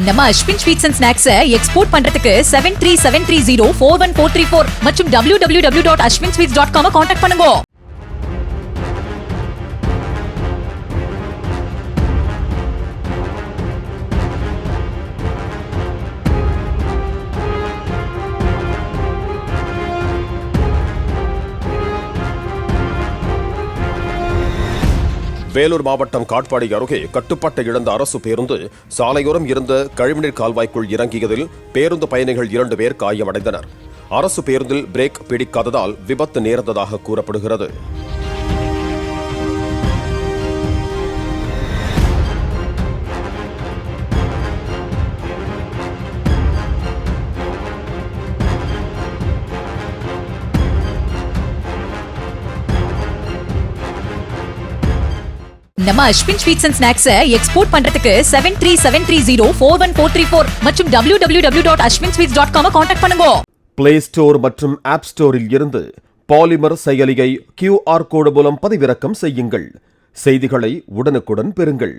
நம்ம Ashwin sweets and snacks export பண்றதுக்கு 7373041434 மற்றும் www.ashwinsweets.com கான்டாக்ட் பண்ணுங்க. வேலூர் மாவட்டம் காட்பாடி அருகே கட்டுப்பாட்டை இழந்த அரசு பேருந்து சாலையோரம் இருந்த கழிவுநீர் கால்வாய்க்குள் இறங்கியதில் பேருந்து பயணிகள் 2 பேர் காயமடைந்தனர். அரசு பேருந்தில் பிரேக் பிடிக்காததால் விபத்து நேர்ந்ததாக கூறப்படுகிறது. நம்ம Ashwin sweets and snacks export பண்றதுக்கு 7373041434 மற்றும் www.ashwinsweets.com கான்டாக்ட் பண்ணுங்க. பிளே ஸ்டோர் மற்றும் ஆப் ஸ்டோரில் இருந்து பாலிமர் செயலியை QR கோடு மூலம் பதிவிறக்கம் செய்யுங்கள். செய்திகளை உடனுக்குடன் பெறுங்கள்.